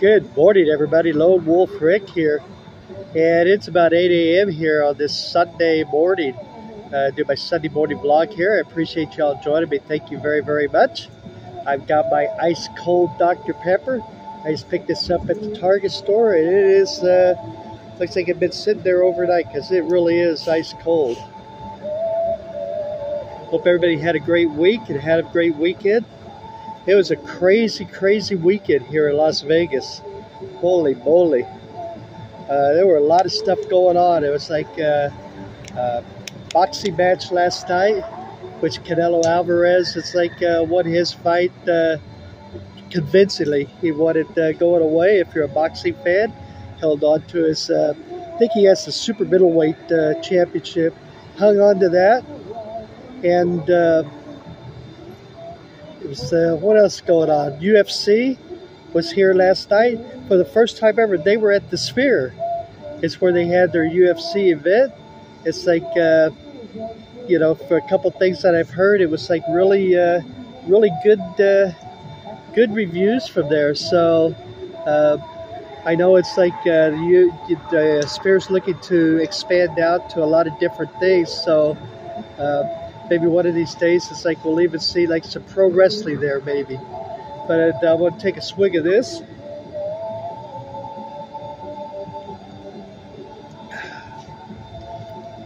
Good morning, everybody. Lone Wolf Rick here, and it's about 8 a.m. here on this Sunday morning. Do my Sunday morning vlog here. I appreciate y'all joining me. Thank you very, very much. I've got my ice cold Dr. Pepper. I just picked this up at the Target store, and it is looks like it's been sitting there overnight because it really is ice cold. Hope everybody had a great week and had a great weekend. It was a crazy, crazy weekend here in Las Vegas. Holy moly. There were a lot of stuff going on. It was like a boxing match last night, which Canelo Alvarez, it's like won his fight convincingly. He wanted going away. If you're a boxing fan, held on to his, I think he has the super middleweight championship, hung on to that. And it was, what else going on? UFC was here last night. For the first time ever, they were at the Sphere. It's where they had their UFC event. It's like, you know, for a couple things that I've heard, it was like really, really good reviews from there. So I know it's like the Sphere's looking to expand out to a lot of different things. So maybe one of these days, it's like we'll even see like some pro wrestling there, maybe. But I want to take a swig of this.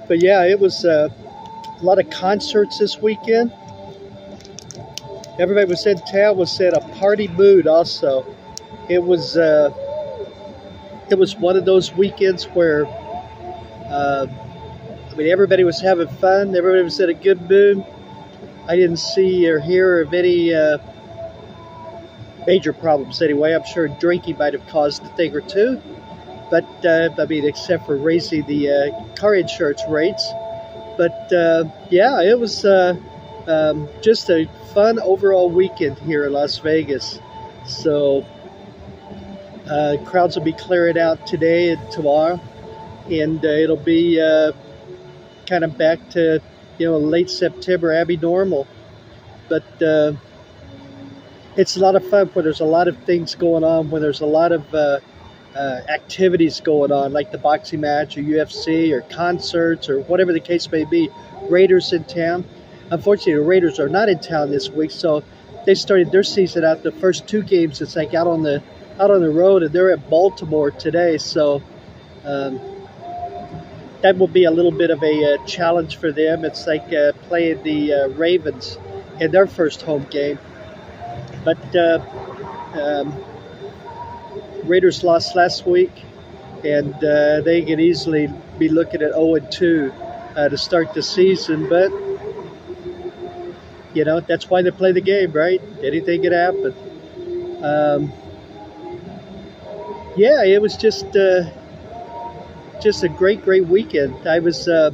But yeah, it was a lot of concerts this weekend. Everybody was in town, was in a party mood also. It was one of those weekends where I mean, everybody was having fun. Everybody was in a good mood. I didn't see or hear of any major problems anyway. I'm sure drinking might have caused a thing or two. But, I mean, except for raising the car insurance rates. But, yeah, it was just a fun overall weekend here in Las Vegas. So, crowds will be clearing out today and tomorrow. And it'll be kind of back to, you know, late September, Abby normal. But it's a lot of fun when there's a lot of things going on, when there's a lot of activities going on, like the boxing match or UFC or concerts or whatever the case may be. Raiders in town. Unfortunately, the Raiders are not in town this week, so they started their season out. The first two games, it's like out on the road, and they're at Baltimore today. So that will be a little bit of a challenge for them. It's like playing the Ravens in their first home game. But Raiders lost last week, and they could easily be looking at 0-2 to start the season. But, you know, that's why they play the game, right? Anything could happen. Yeah, it was just a great weekend. I was I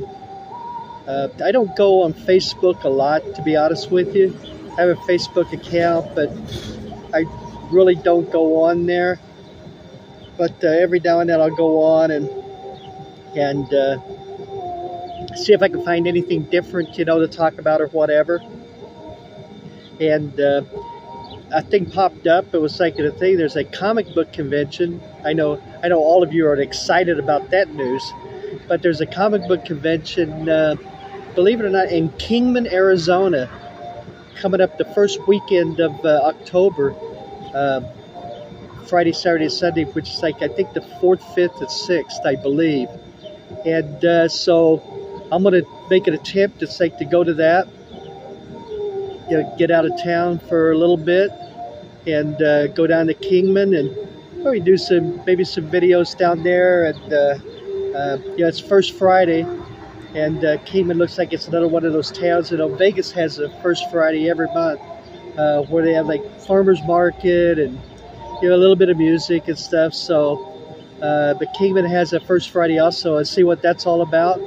don't go on Facebook a lot, to be honest with you. I have a Facebook account, but I really don't go on there. But every now and then I'll go on and see if I can find anything different, you know, to talk about or whatever. And a thing popped up. It was like a thing. There's a comic book convention. I know all of you are excited about that news. But there's a comic book convention, believe it or not, in Kingman, Arizona, coming up the first weekend of October. Friday, Saturday, Sunday, which is like, I think the 4th, 5th, and 6th, I believe. And so I'm going to make an attempt, it's like, to go to that, you know, get out of town for a little bit and go down to Kingman and probably do maybe some videos down there. And, you know, it's First Friday, and Kingman looks like it's another one of those towns. You know, Vegas has a First Friday every month where they have, like, farmers market and, you know, a little bit of music and stuff. So, but Kingman has a First Friday also, and see what that's all about.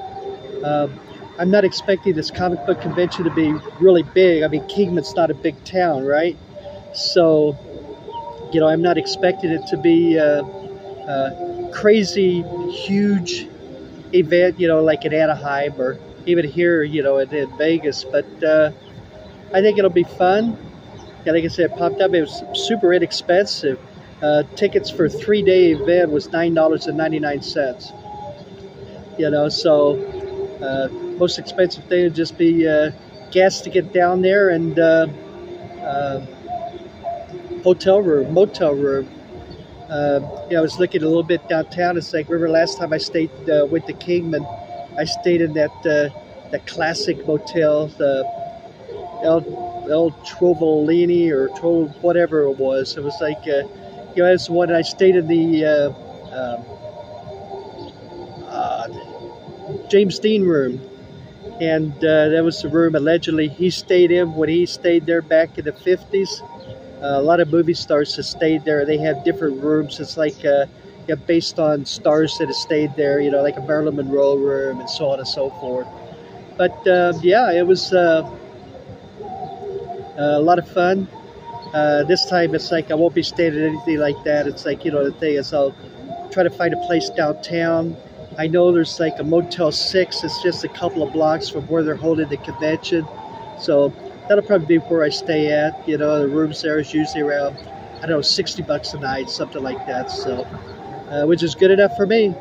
I'm not expecting this comic book convention to be really big. I mean, Kingman's not a big town, right? So, you know, I'm not expecting it to be a crazy, huge event, you know, like in Anaheim or even here, you know, in Vegas. But I think it'll be fun. Yeah, like I said, it popped up. It was super inexpensive. Tickets for a 3-day event was $9.99. You know, so most expensive thing would just be gas to get down there and hotel room, motel room. I was looking a little bit downtown. It's like, remember last time I stayed, went to Kingman, I stayed in that classic motel, the El Trovolini or whatever it was. It was like, it's one I stayed in the James Dean room. And that was the room allegedly he stayed in when he stayed there back in the 50s. A lot of movie stars have stayed there. They have different rooms. It's like based on stars that have stayed there, like a Marilyn Monroe room and so on and so forth. But yeah, it was a lot of fun. This time it's like I won't be staying at anything like that. It's like, the thing is I'll try to find a place downtown. I know there's like a Motel 6. It's just a couple of blocks from where they're holding the convention. So that'll probably be where I stay at. The rooms there is usually around, I don't know, $60 a night, something like that. So, which is good enough for me.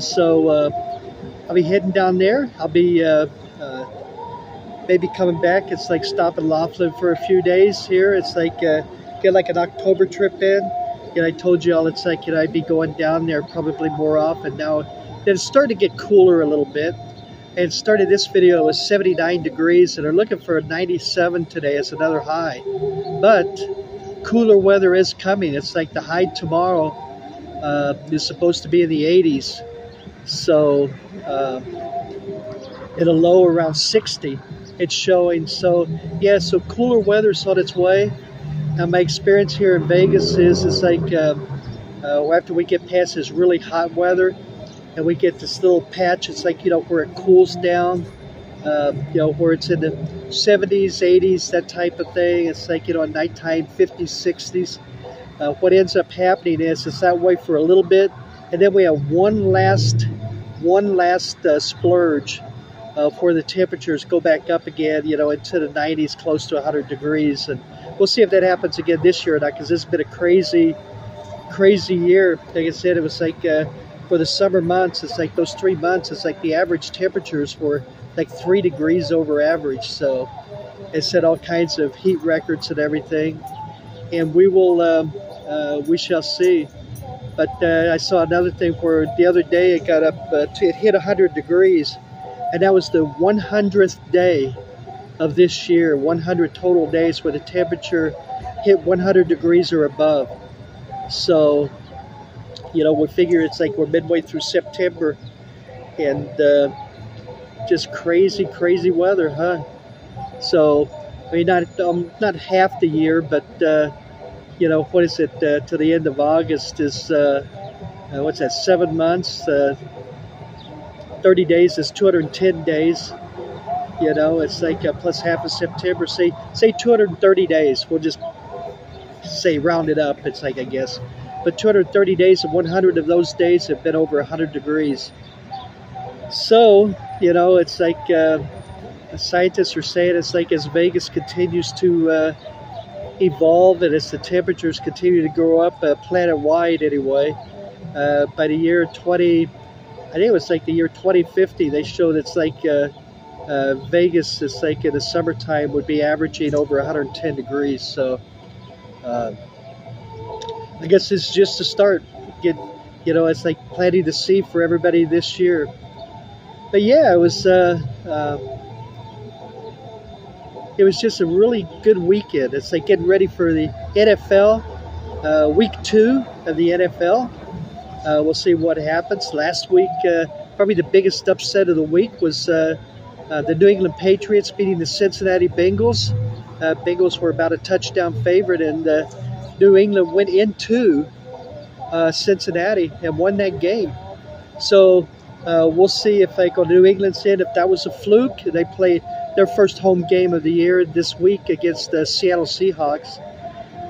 So I'll be heading down there. I'll be maybe coming back. It's like stopping Laughlin for a few days here. It's like get like an October trip in. I told you all it's like I'd be going down there probably more often now. It's starting to get cooler a little bit. And started this video, it was 79 degrees, and they're looking for a 97 today as another high. But cooler weather is coming. It's like the high tomorrow is supposed to be in the 80s. So, and a low around 60. It's showing. So, yeah, so cooler weather's on its way. Now, my experience here in Vegas is it's like after we get past this really hot weather, and we get this little patch, it's like, where it cools down, where it's in the 70s, 80s, that type of thing. It's like, at nighttime, 50s, 60s. What ends up happening is it's that way for a little bit, and then we have one last splurge where the temperatures go back up again, into the 90s, close to 100 degrees. And we'll see if that happens again this year or not, because this has been a crazy, crazy year. Like I said, it was like, for the summer months, it's like those 3 months, it's like the average temperatures were like 3 degrees over average. So it set all kinds of heat records and everything. And we shall see. But I saw another thing where the other day it got up, it hit 100 degrees. And that was the 100th day of this year, 100 total days where the temperature hit 100 degrees or above. So, we figure it's like we're midway through September, and just crazy, crazy weather, huh? So, I mean, not half the year, but what is it? To the end of August is what's that? 7 months. 30 days is 210 days. It's like plus half of September. Say 230 days. We'll just say round it up. It's like, I guess. But 230 days, and 100 of those days have been over 100 degrees. So, it's like the scientists are saying it's like as Vegas continues to evolve and as the temperatures continue to go up planet-wide anyway, by the year I think it was like the year 2050, they showed it's like Vegas, it's like in the summertime, would be averaging over 110 degrees. So, I guess it's just a start. It's like planting the seed for everybody this year. But yeah, it was just a really good weekend. It's like getting ready for the NFL, week 2 of the NFL. We'll see what happens. Last week, probably the biggest upset of the week was the New England Patriots beating the Cincinnati Bengals. Bengals were about a touchdown favorite, and New England went into Cincinnati and won that game. So we'll see if, like on New England's end, if that was a fluke. They played their first home game of the year this week against the Seattle Seahawks.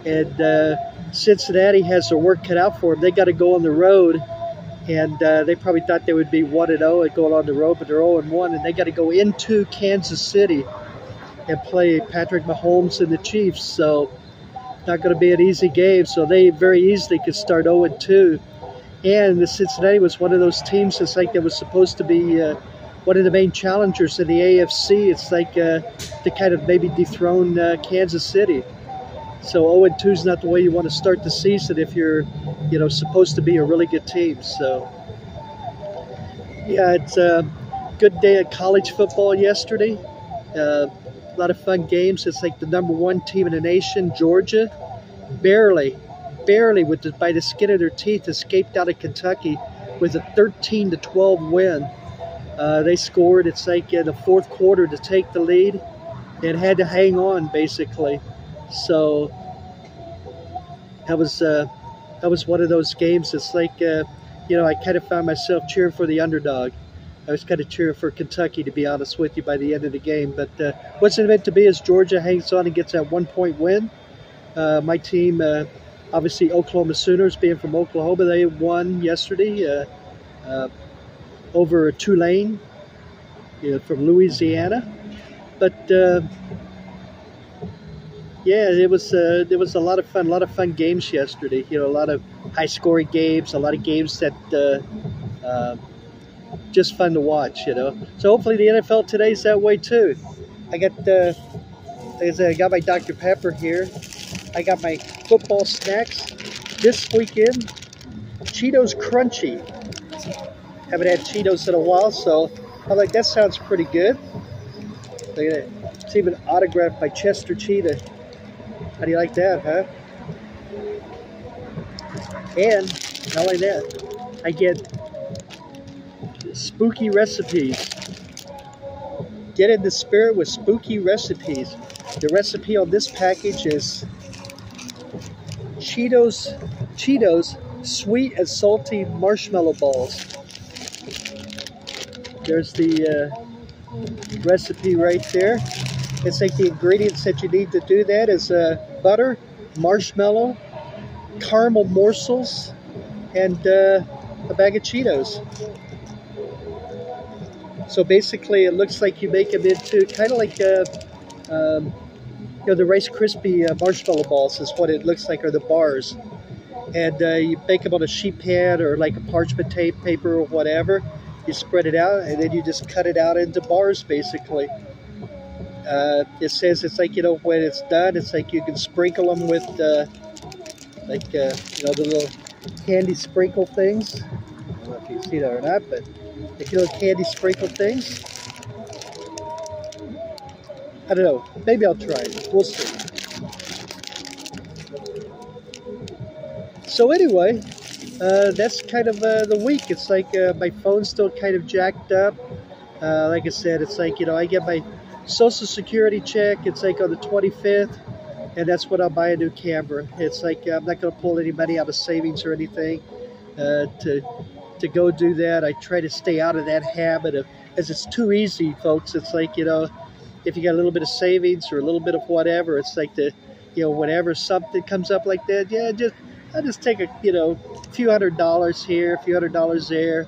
And Cincinnati has their work cut out for them. They got to go on the road. And they probably thought they would be 1-0 and going on the road, but they're 0-1. And they got to go into Kansas City and play Patrick Mahomes and the Chiefs. So not going to be an easy game. So they very easily could start 0-2. And the Cincinnati was one of those teams that's like that was supposed to be one of the main challengers in the AFC. It's like to kind of maybe dethrone Kansas City. So 0-2 is not the way you want to start the season if you're, supposed to be a really good team. So yeah, it's a good day of college football yesterday. A lot of fun games. It's like the #1 team in the nation, Georgia, barely by the skin of their teeth escaped out of Kentucky with a 13-12 win. They scored, it's like in the fourth quarter to take the lead and had to hang on basically. So that was one of those games. It's like I kind of found myself cheering for the underdog. I was kind of cheering for Kentucky, to be honest with you, by the end of the game. But what's it meant to be as Georgia hangs on and gets that 1-point win. My team, obviously Oklahoma Sooners, being from Oklahoma, they won yesterday over Tulane from Louisiana. But yeah, there was a lot of fun games yesterday. A lot of high-scoring games, a lot of games that just fun to watch. So hopefully the NFL today's that way too. I got my Dr. Pepper here. I got my football snacks this weekend. Cheetos Crunchy. Haven't had Cheetos in a while, so I'm like, that sounds pretty good. It's even autographed by Chester Cheetah. How do you like that, huh? And not only that, I get spooky recipes. Get in the spirit with spooky recipes. The recipe on this package is Cheetos sweet and salty marshmallow balls. There's the recipe right there. It's like the ingredients that you need to do that is butter, marshmallow, caramel morsels, and a bag of Cheetos. So basically, it looks like you make them into kind of like the Rice Krispie marshmallow balls is what it looks like, or the bars. And you bake them on a sheet pan or like a parchment tape paper or whatever. You spread it out, and then you just cut it out into bars, basically. It says it's like, when it's done, it's like you can sprinkle them with, the little candy sprinkle things. I don't know if you see that or not, but the little candy sprinkle things. I don't know. Maybe I'll try it. We'll see. So anyway, that's kind of the week. It's like my phone's still kind of jacked up. Like I said, it's like, I get my Social Security check. It's like on the 25th, and that's when I'll buy a new camera. It's like I'm not going to pull any money out of savings or anything to go do that. I try to stay out of that habit of, as it's too easy, folks. It's like, if you got a little bit of savings or a little bit of whatever, it's like whenever something comes up like that, I just take a few $100s here, a few $100s there.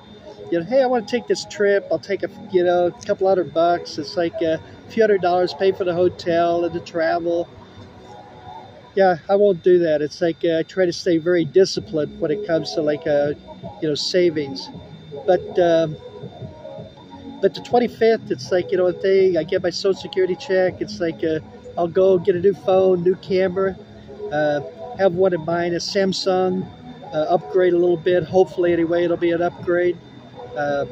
Hey, I want to take this trip. I'll take a couple $100. It's like a few $100, pay for the hotel and the travel. Yeah, I won't do that. It's like I try to stay very disciplined when it comes to like savings. But the 25th, it's like I get my Social Security check. It's like I'll go get a new phone, new camera. Have one of mine, a Samsung. Upgrade a little bit. Hopefully, anyway, it'll be an upgrade. I'm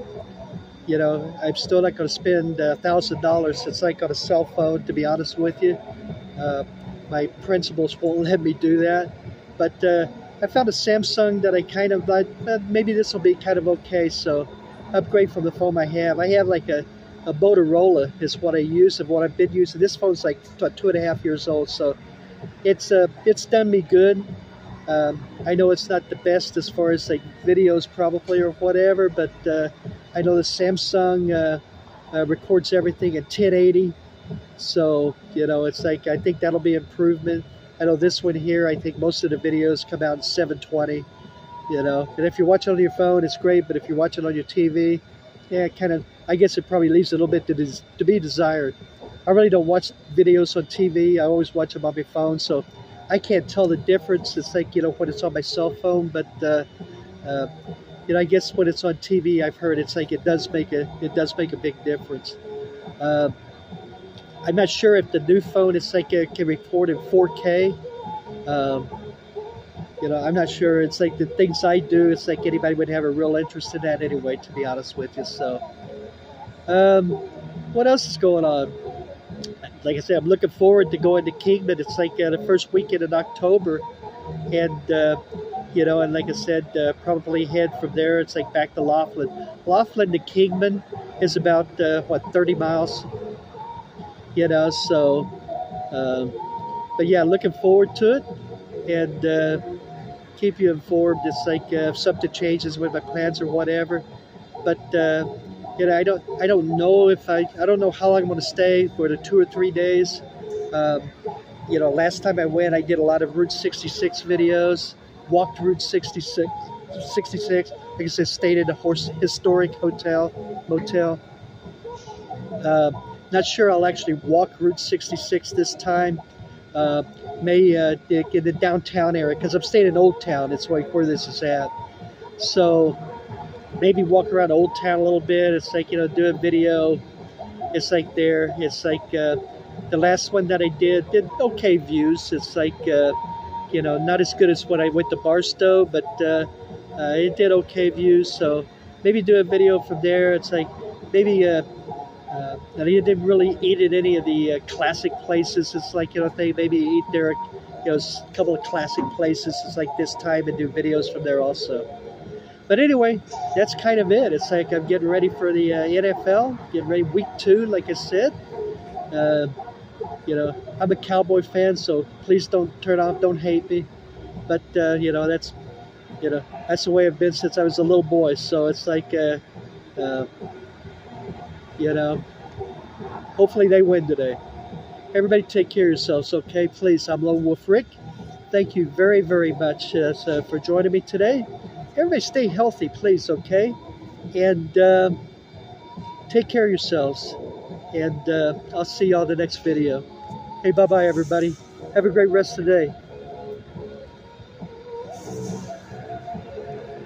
still not going to spend $1,000. It's like on a cell phone, to be honest with you. My principals won't let me do that. But I found a Samsung that I kind of like. Maybe this will be kind of okay. So upgrade from the phone I have. I have like a Motorola is what I use and what I've been using. This phone's like 2.5 years old. So it's done me good. I know it's not the best as far as like videos probably or whatever, but I know the Samsung records everything in 1080. So, it's like, I think that'll be improvement. I know this one here, I think most of the videos come out in 720, And if you're watching on your phone, it's great, but if you're watching on your TV, yeah, I guess it probably leaves a little bit to be desired. I really don't watch videos on TV. I always watch them on my phone, so I can't tell the difference. It's like, you know, when it's on my cell phone, but you know, I guess when it's on TV, I've heard it's like it does make a big difference. I'm not sure if the new phone is like it can record in 4K. You know, I'm not sure. It's like the things I do, it's like anybody would have a real interest in that anyway, to be honest with you. So, what else is going on? Like I said, I'm looking forward to going to Kingman. It's like the first weekend in October. And, you know, and like I said, probably head from there. It's like back to Laughlin. Laughlin to Kingman is about, what, 30 miles? You know, so, but yeah, looking forward to it. And keep you informed. It's like if something changes with my plans or whatever. But, you know, I don't know if I don't know how long I'm going to stay, for the 2 or 3 days. You know, last time I went, I did a lot of Route 66 videos, walked Route 66. Like I said, stayed in a historic motel. Not sure I'll actually walk Route 66 this time. May in the downtown area, because I'm staying in Old Town. It's like where this is at. So maybe walk around Old Town a little bit. It's like, you know, do a video. It's like there. It's like the last one that I did okay views. It's like, you know, not as good as when I went to Barstow, but it did okay views. So maybe do a video from there. It's like maybe I didn't really eat at any of the classic places. It's like, you know, they maybe eat there, you know, a couple of classic places. It's like this time, and do videos from there also. But anyway, that's kind of it. It's like I'm getting ready for the NFL, getting ready week 2, like I said. You know, I'm a Cowboy fan, so please don't turn off, don't hate me. But, you know, that's the way I've been since I was a little boy. So it's like, you know, hopefully they win today. Everybody take care of yourselves, okay? Please, I'm Lone Wolf Rick. Thank you very, very much for joining me today. Everybody stay healthy, please, okay? And take care of yourselves. And I'll see y'all in the next video. Hey, bye-bye, everybody. Have a great rest of the day.